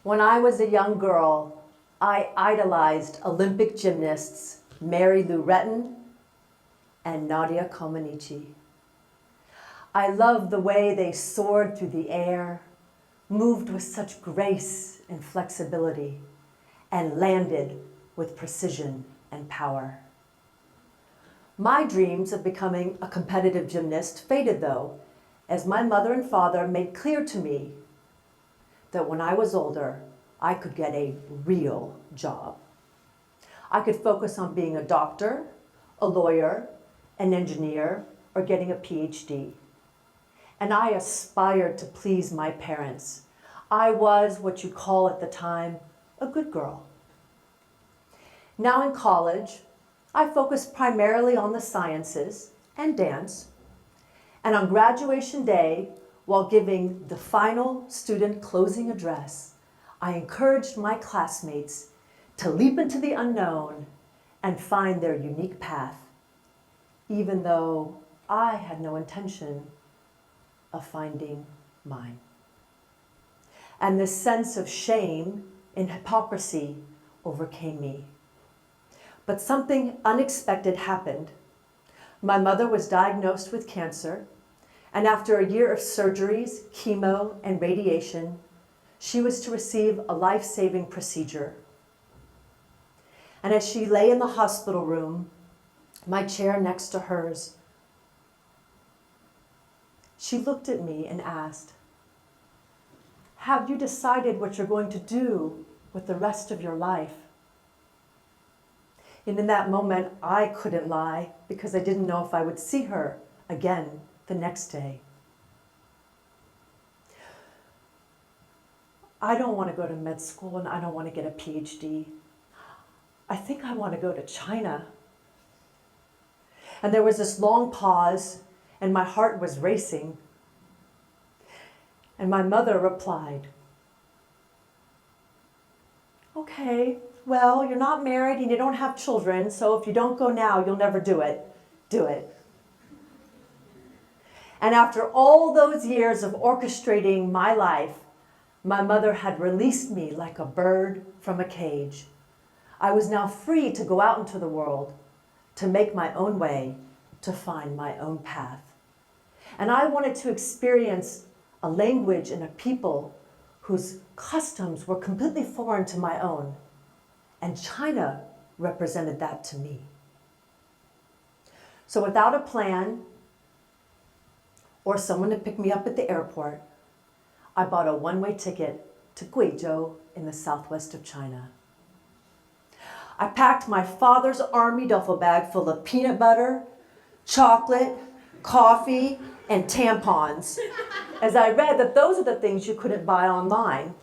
When I was a young girl, I idolized Olympic gymnasts Mary Lou Retton and Nadia Comaneci. I loved the way they soared through the air, moved with such grace and flexibility, and landed with precision and power. My dreams of becoming a competitive gymnast faded, though, as my mother and father made clear to me that when I was older, I could get a real job. I could focus on being a doctor, a lawyer, an engineer, or getting a PhD. And I aspired to please my parents. I was what you call at the time a good girl. Now in college, I focused primarily on the sciences and dance. And on graduation day, while giving the final student closing address, I encouraged my classmates to leap into the unknown and find their unique path, even though I had no intention of finding mine. And this sense of shame and hypocrisy overcame me. But something unexpected happened. My mother was diagnosed with cancer, and after a year of surgeries, chemo, and radiation, she was to receive a life-saving procedure. And as she lay in the hospital room, my chair next to hers, she looked at me and asked, "Have you decided what you're going to do with the rest of your life?" And in that moment, I couldn't lie because I didn't know if I would see her again the next day. I don't want to go to med school and I don't want to get a PhD. I think I want to go to China. And there was this long pause and my heart was racing. And my mother replied, "Okay, well, you're not married and you don't have children, so if you don't go now, you'll never do it. Do it." And after all those years of orchestrating my life, my mother had released me like a bird from a cage. I was now free to go out into the world, to make my own way, to find my own path. And I wanted to experience a language and a people whose customs were completely foreign to my own. And China represented that to me. So without a plan or someone to pick me up at the airport, I bought a one-way ticket to Guizhou in the southwest of China. I packed my father's army duffel bag full of peanut butter, chocolate, coffee, and tampons, as I read that those are the things you couldn't buy online.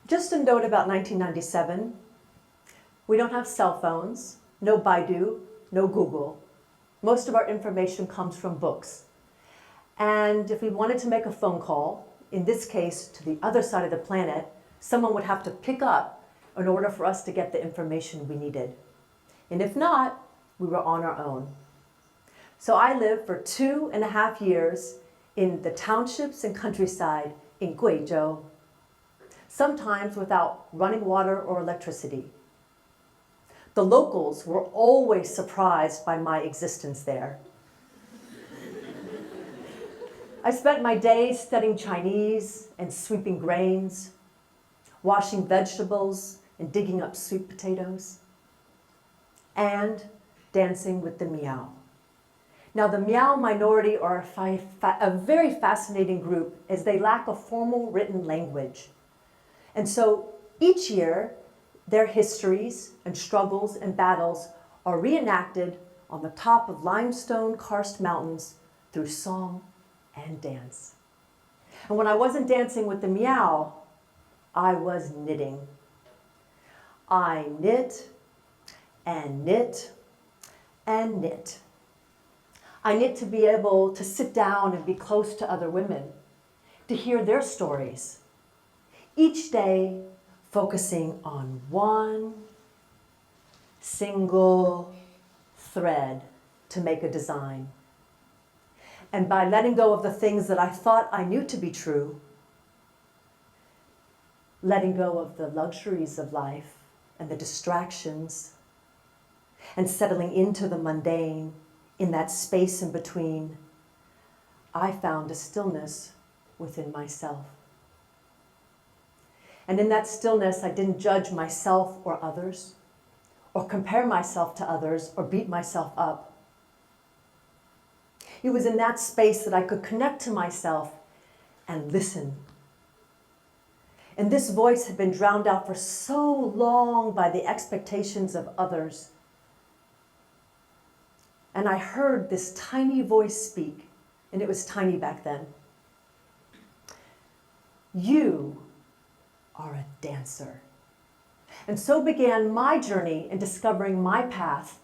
Just a note about 1997, we don't have cell phones, no Baidu, no Google. Most of our information comes from books. And if we wanted to make a phone call, in this case to the other side of the planet, someone would have to pick up in order for us to get the information we needed. And if not, we were on our own. So I lived for 2.5 years in the townships and countryside in Guizhou, sometimes without running water or electricity. The locals were always surprised by my existence there. I spent my days studying Chinese and sweeping grains, washing vegetables and digging up sweet potatoes, and dancing with the Miao. Now, the Miao minority are a very fascinating group as they lack a formal written language. And so each year, their histories and struggles and battles are reenacted on the top of limestone karst mountains through song and dance. And when I wasn't dancing with the Miao, I was knitting. I knit and knit and knit. I knit to be able to sit down and be close to other women, to hear their stories. Each day, focusing on one single thread to make a design. And by letting go of the things that I thought I knew to be true, letting go of the luxuries of life and the distractions, and settling into the mundane in that space in between, I found a stillness within myself. And in that stillness, I didn't judge myself or others, or compare myself to others, or beat myself up. It was in that space that I could connect to myself and listen. And this voice had been drowned out for so long by the expectations of others. And I heard this tiny voice speak, and it was tiny back then. You are a dancer. And so began my journey in discovering my path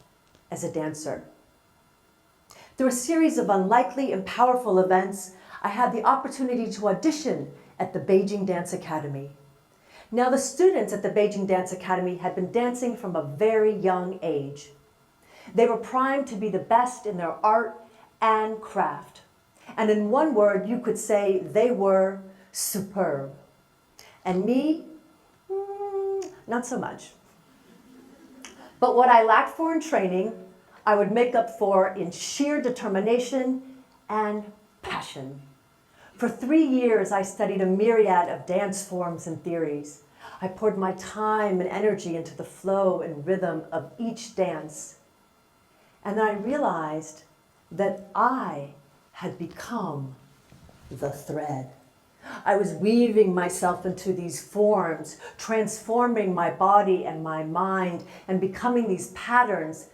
as a dancer. Through a series of unlikely and powerful events, I had the opportunity to audition at the Beijing Dance Academy. Now, the students at the Beijing Dance Academy had been dancing from a very young age. They were primed to be the best in their art and craft. And in one word, you could say they were superb. And me, not so much. But what I lacked for in training, I would make up for in sheer determination and passion. For 3 years, I studied a myriad of dance forms and theories. I poured my time and energy into the flow and rhythm of each dance. And then I realized that I had become the thread. I was weaving myself into these forms, transforming my body and my mind, and becoming these patterns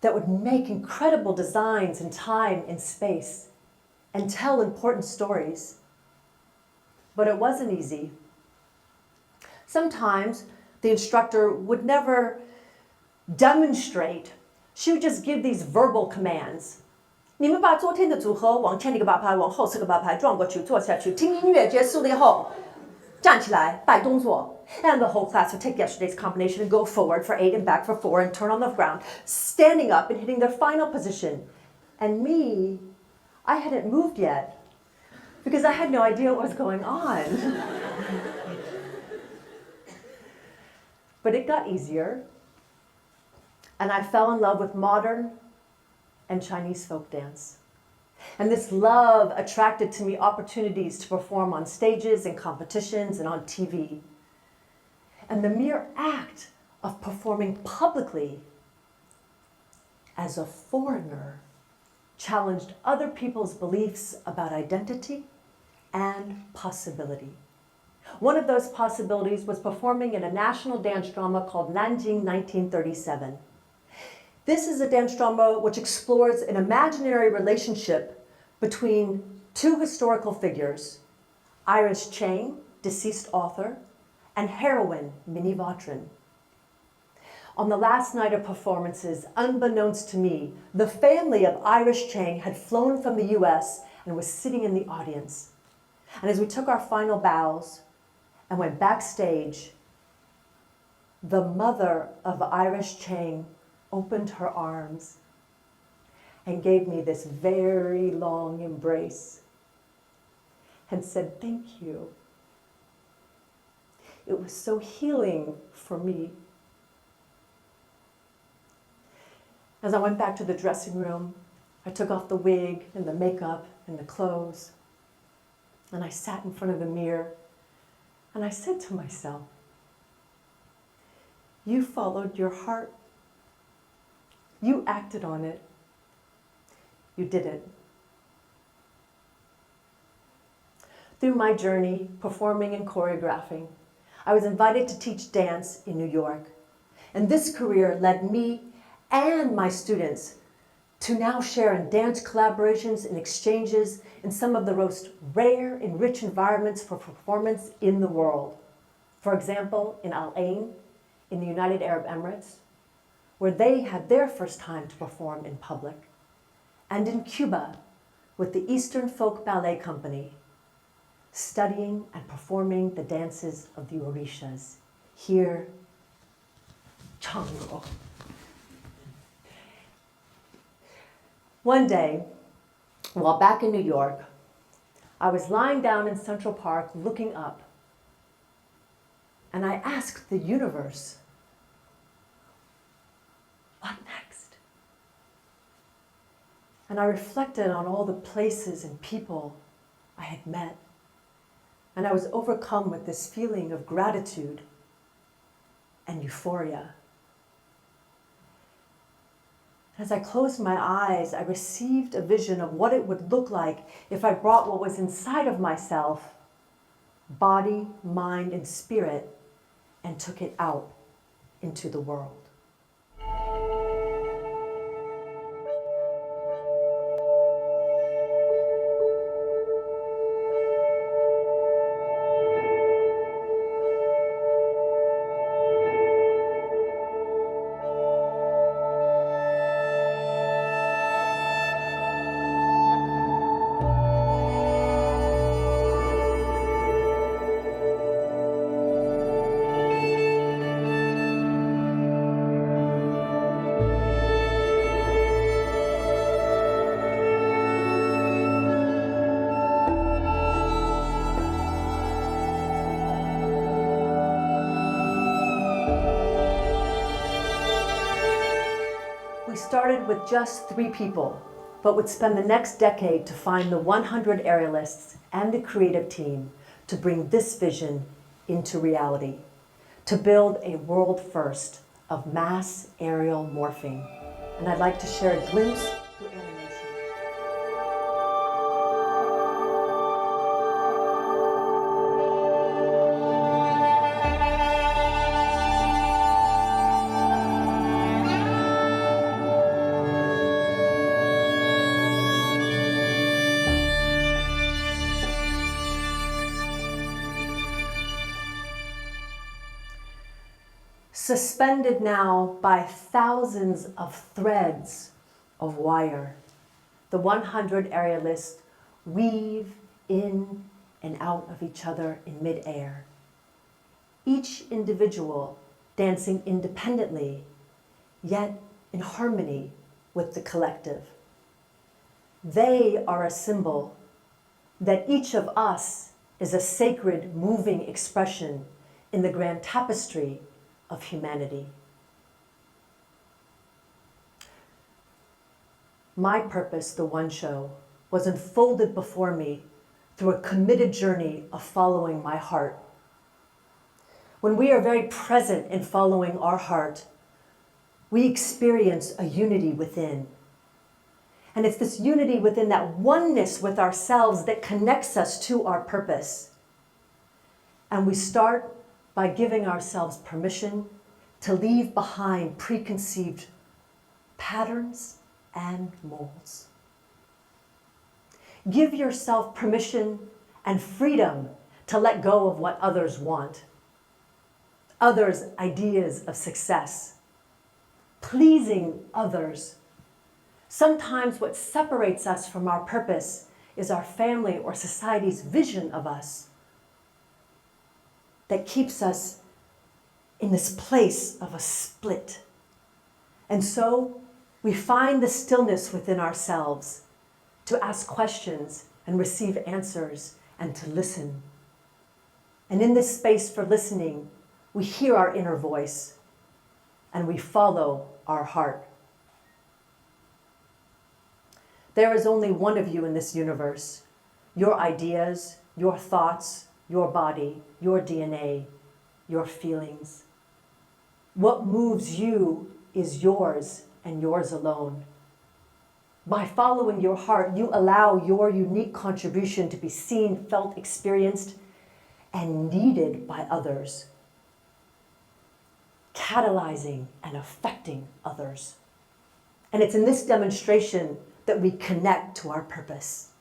that would make incredible designs in time and space and tell important stories. But it wasn't easy. Sometimes the instructor would never demonstrate. She would just give these verbal commands. 你们把昨天的组合往前一个把拍，往后4个把拍，转过去，坐下去，听音乐结束了以后，站起来，摆动作。And the whole class would take yesterday's combination and go forward for 8 and back for 4 and turn on the ground, standing up and hitting their final position. And me, I hadn't moved yet because I had no idea what was going on. But it got easier, and I fell in love with modern and Chinese folk dance. And this love attracted to me opportunities to perform on stages and competitions and on TV. And the mere act of performing publicly as a foreigner challenged other people's beliefs about identity and possibility. One of those possibilities was performing in a national dance drama called Nanjing 1937. This is a dance drama which explores an imaginary relationship between two historical figures, Iris Chang, deceased author, and heroine Minnie Vautrin. On the last night of performances, unbeknownst to me, the family of Iris Chang had flown from the US and was sitting in the audience. And as we took our final bows and went backstage, the mother of Iris Chang opened her arms and gave me this very long embrace and said, "Thank you." It was so healing for me. As I went back to the dressing room, I took off the wig and the makeup and the clothes, and I sat in front of the mirror, and I said to myself, "You followed your heart. You acted on it. You did it." Through my journey, performing and choreographing, I was invited to teach dance in New York. And this career led me and my students to now share in dance collaborations and exchanges in some of the most rare and rich environments for performance in the world. For example, in Al Ain, in the United Arab Emirates, where they had their first time to perform in public, and in Cuba with the Eastern Folk Ballet Company, studying and performing the dances of the Orishas. Here, Chango. One day, while back in New York, I was lying down in Central Park looking up, And I asked the universe, what next? And I reflected on all the places and people I had met. And I was overcome with this feeling of gratitude and euphoria. As I closed my eyes, I received a vision of what it would look like if I brought what was inside of myself, body, mind, and spirit, and took it out into the world. We started with just 3 people, but would spend the next decade to find the 100 aerialists and the creative team to bring this vision into reality, to build a world first of mass aerial morphing. And I'd like to share a glimpse through animation. Suspended now by thousands of threads of wire, the 100 aerialists weave in and out of each other in midair. Each individual dancing independently, yet in harmony with the collective. They are a symbol that each of us is a sacred, moving expression in the grand tapestry of humanity. My purpose, the One Show, was unfolded before me through a committed journey of following my heart. When we are very present in following our heart, we experience a unity within. And it's this unity within, that oneness with ourselves, that connects us to our purpose. And we start by giving ourselves permission to leave behind preconceived patterns and molds. Give yourself permission and freedom to let go of what others want, others' ideas of success, pleasing others. Sometimes what separates us from our purpose is our family or society's vision of us that keeps us in this place of a split. And so we find the stillness within ourselves to ask questions and receive answers and to listen. And in this space for listening, we hear our inner voice and we follow our heart. There is only one of you in this universe. Your ideas, your thoughts, your body, your DNA, your feelings. What moves you is yours and yours alone. By following your heart, you allow your unique contribution to be seen, felt, experienced, and needed by others, catalyzing and affecting others. And it's in this demonstration that we connect to our purpose.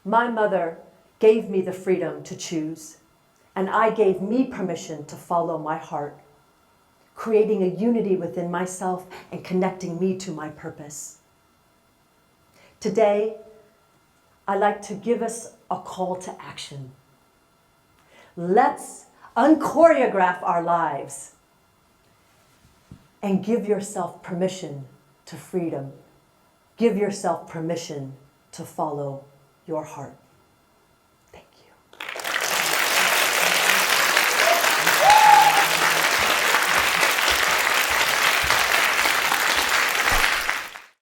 My mother gave me the freedom to choose, and I gave me permission to follow my heart, creating a unity within myself and connecting me to my purpose. Today, I'd like to give us a call to action. Let's unchoreograph our lives and give yourself permission to freedom. Give yourself permission to follow your heart.